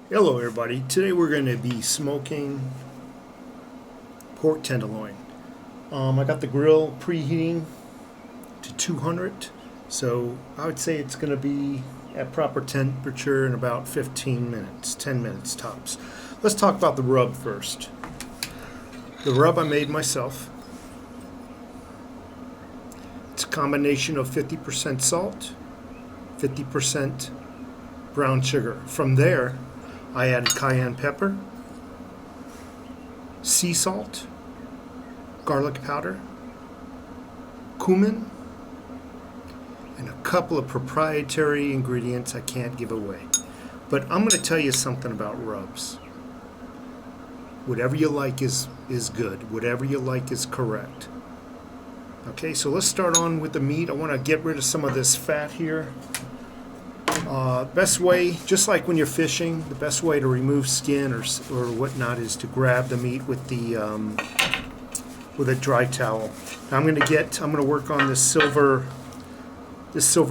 Hello everybody, today we're going to be smoking pork tenderloin. I got the grill preheating to 200, so I would say it's going to be at proper temperature in about 15 minutes, 10 minutes tops. Let's talk about the rub first. The rub I made myself. It's a combination of 50% salt, 50% brown sugar. From there, I added cayenne pepper, sea salt, garlic powder, cumin, and a couple of proprietary ingredients I can't give away. But I'm going to tell you something about rubs. Whatever you like is good. Whatever you like is correct. Okay, so let's start on with the meat. I want to get rid of some of this fat here. Best way, just like when you're fishing, the best way to remove skin or whatnot is to grab the meat with a dry towel. Now I'm going to work on this silver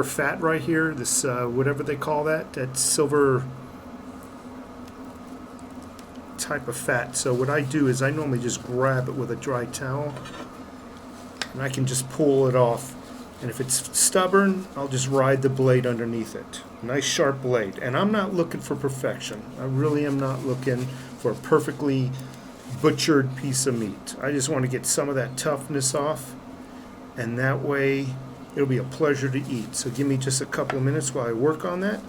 fat right here, this whatever they call that silver type of fat. So what I do is I normally just grab it with a dry towel, and I can just pull it off. And if it's stubborn, I'll just ride the blade underneath it. Nice sharp blade. And I'm not looking for perfection. I really am not looking for a perfectly butchered piece of meat. I just want to get some of that toughness off, and that way it'll be a pleasure to eat. So give me just a couple of minutes while I work on that.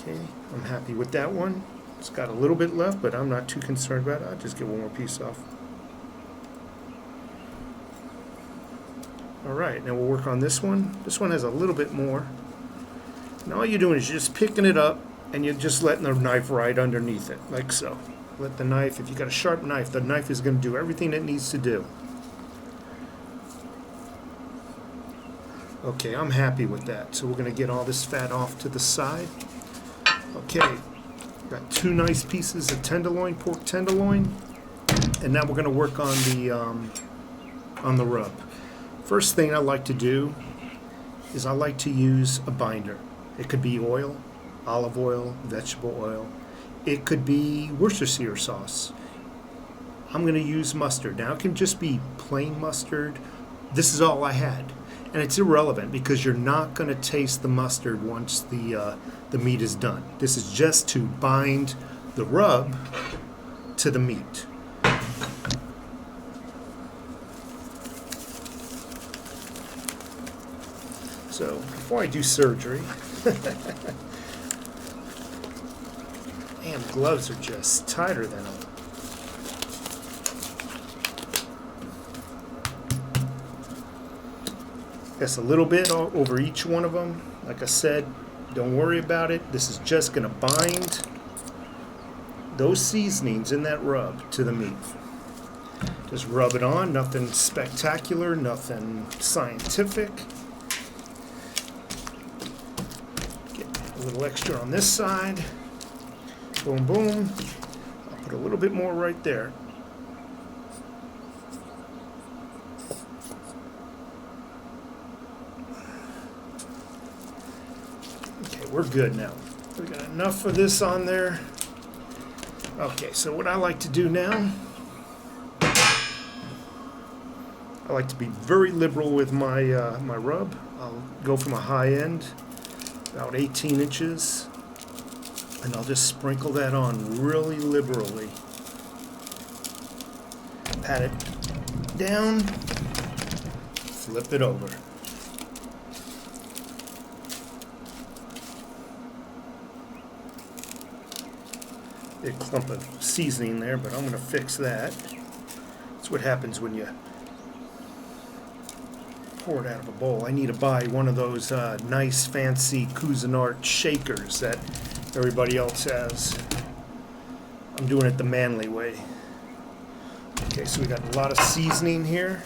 Okay, I'm happy with that one. It's got a little bit left, but I'm not too concerned about it. I'll just get one more piece off. Alright, now we'll work on this one. This one has a little bit more. And all you're doing is you're just picking it up, and you're just letting the knife ride underneath it, like so. Let the knife, if you got a sharp knife, the knife is going to do everything it needs to do. Okay, I'm happy with that. So we're going to get all this fat off to the side. Okay. Got two nice pieces of tenderloin, pork tenderloin, and now we're going to work on the rub. First thing I like to do is I like to use a binder. It could be oil, olive oil, vegetable oil. It could be Worcestershire sauce. I'm going to use mustard. Now it can just be plain mustard. This is all I had. And it's irrelevant because you're not going to taste the mustard once the meat is done. This is just to bind the rub to the meat. So before I do surgery, man, gloves are just tighter than them. Just a little bit over each one of them. Like I said, don't worry about it. This is just going to bind those seasonings in that rub to the meat. Just rub it on. Nothing spectacular, nothing scientific. Get a little extra on this side. Boom, boom. I'll put a little bit more right there. We're good now. We got enough of this on there. Okay, so what I like to do now, I like to be very liberal with my my rub. I'll go from a high end, about 18 inches, and I'll just sprinkle that on really liberally. Pat it down, flip it over. A clump of seasoning there, but I'm going to fix that. That's what happens when you pour it out of a bowl. I need to buy one of those nice fancy Cuisinart shakers that everybody else has. I'm doing it the manly way. Okay, so we got a lot of seasoning here.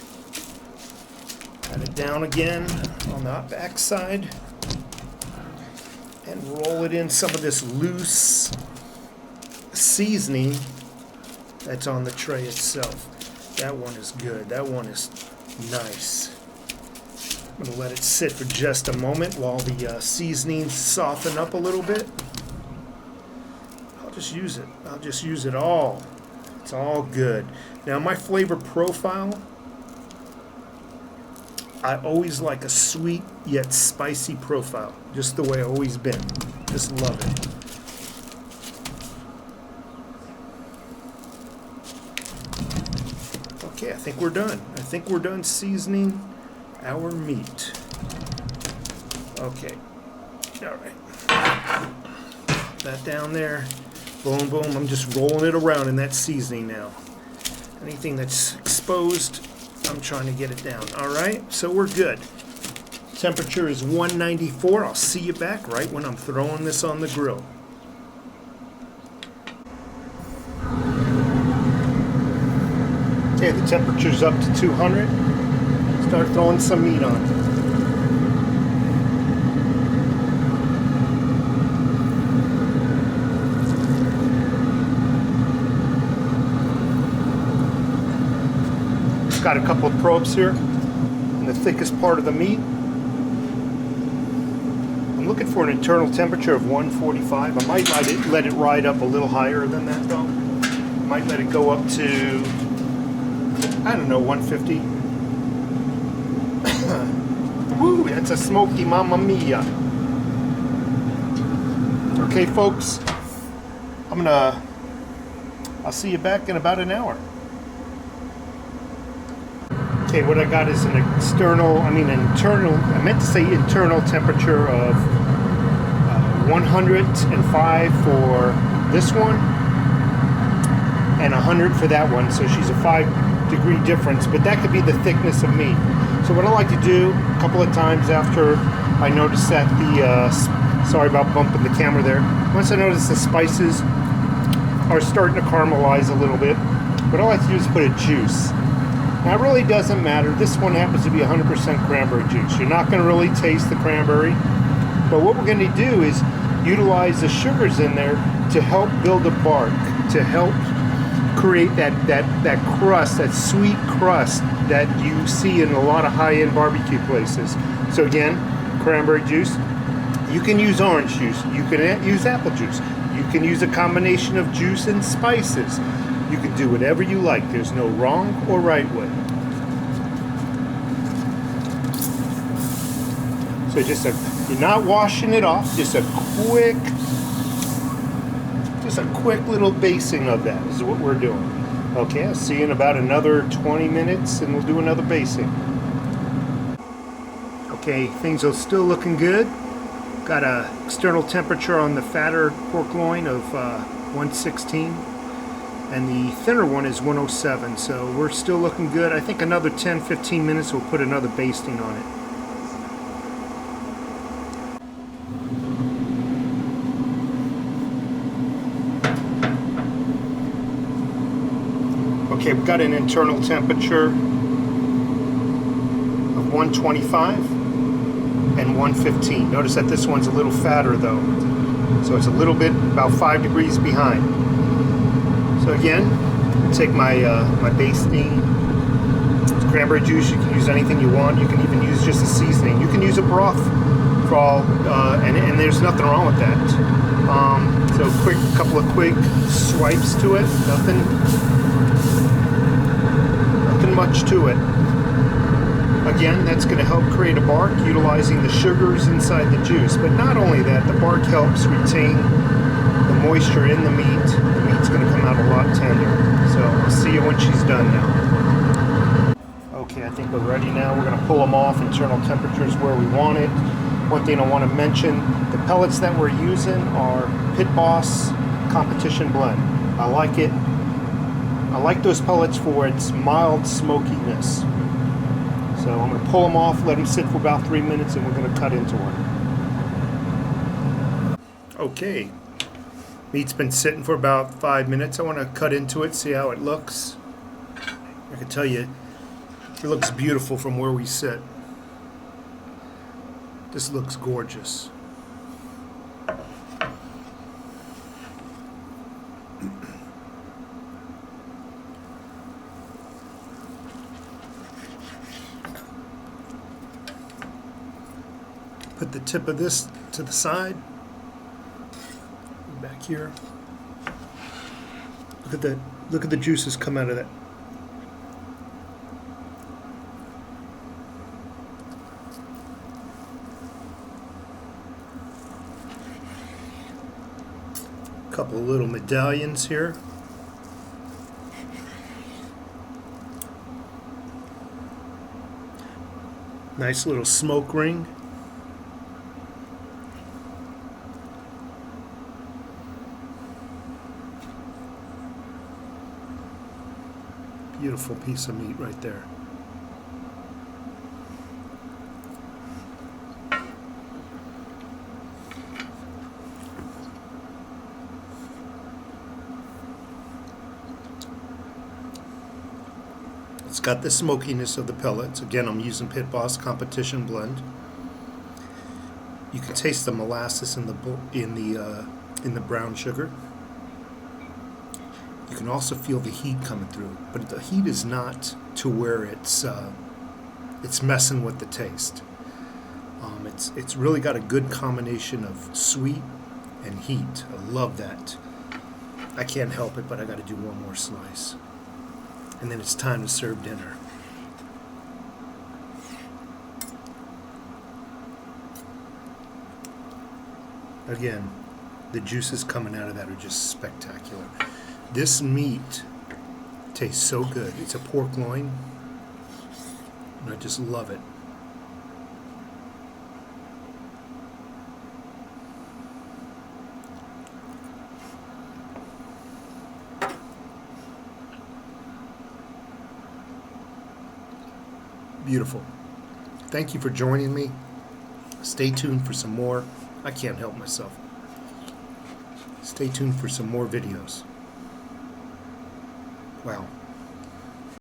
Pat it down again on the back side and roll it in some of this loose seasoning that's on the tray itself. That one is good. That one is nice. I'm going to let it sit for just a moment while the seasonings soften up a little bit. I'll just use it. I'll just use it all. It's all good. Now my flavor profile, I always like a sweet yet spicy profile. Just the way I've always been. Just love it. Okay, I think we're done. I think we're done seasoning our meat. Okay. All right. That down there. Boom, boom. I'm just rolling it around in that seasoning now. Anything that's exposed, I'm trying to get it down. All right, so we're good. Temperature is 194. I'll see you back right when I'm throwing this on the grill. Okay, the temperature's up to 200. Start throwing some meat on. Got a couple of probes here in the thickest part of the meat. I'm looking for an internal temperature of 145. I might let it ride up a little higher than that though. Might let it go up to, I don't know, 150. Woo, that's a smoky mamma mia. Okay folks, I'll see you back in about an hour. Okay, what I got is an internal temperature of 105 for this one and 100 for that one. So she's a 5-degree difference, but that could be the thickness of meat. So what I like to do a couple of times after I notice that sorry about bumping the camera there. Once I notice the spices are starting to caramelize a little bit, what I like to do is put a juice. Now it really doesn't matter. This one happens to be 100% cranberry juice. You're not going to really taste the cranberry. But what we're going to do is utilize the sugars in there to help build the bark, to help create that crust, that sweet crust that you see in a lot of high-end barbecue places. So again, cranberry juice. You can use orange juice. You can use apple juice. You can use a combination of juice and spices. You can do whatever you like. There's no wrong or right way. So you're not washing it off. Just a quick little basting of that is what we're doing. Okay, I'll see you in about another 20 minutes and we'll do another basting. Okay, things are still looking good. Got a external temperature on the fatter pork loin of 116. And the thinner one is 107, so we're still looking good. I think another 10-15 minutes we'll put another basting on it. Okay, we've got an internal temperature of 125 and 115. Notice that this one's a little fatter though, so it's a little bit, about 5 degrees behind. So again, take my basting. It's cranberry juice. You can use anything you want. You can even use just a seasoning. You can use a broth for all, and there's nothing wrong with that. So couple of quick swipes to it. Nothing much to it. Again, that's going to help create a bark utilizing the sugars inside the juice. But not only that, the bark helps retain the moisture in the meat. The meat's going to come out a lot tender. So I'll see you when she's done now. Okay, I think we're ready now. We're going to pull them off. Internal temperature is where we want it. One thing I want to mention, the pellets that we're using are Pit Boss Competition Blend. I like it. I like those pellets for its mild smokiness. So I'm going to pull them off, let them sit for about 3 minutes, and we're going to cut into them. Okay. Meat's been sitting for about 5 minutes. I want to cut into it, see how it looks. I can tell you, it looks beautiful from where we sit. This looks gorgeous. Put the tip of this to the side. Back here. Look at the juices come out of that. Couple of little medallions here. Nice little smoke ring. Beautiful piece of meat right there. It's got the smokiness of the pellets. Again, I'm using Pit Boss Competition Blend. You can taste the molasses in the brown sugar. You can also feel the heat coming through, but the heat is not to where it's messing with the taste. It's really got a good combination of sweet and heat. I love that. I can't help it, but I got to do one more slice. And then it's time to serve dinner. Again, the juices coming out of that are just spectacular. This meat tastes so good. It's a pork loin, and I just love it. Beautiful. Thank you for joining me. Stay tuned for some more. I can't help myself. Stay tuned for some more videos. Wow.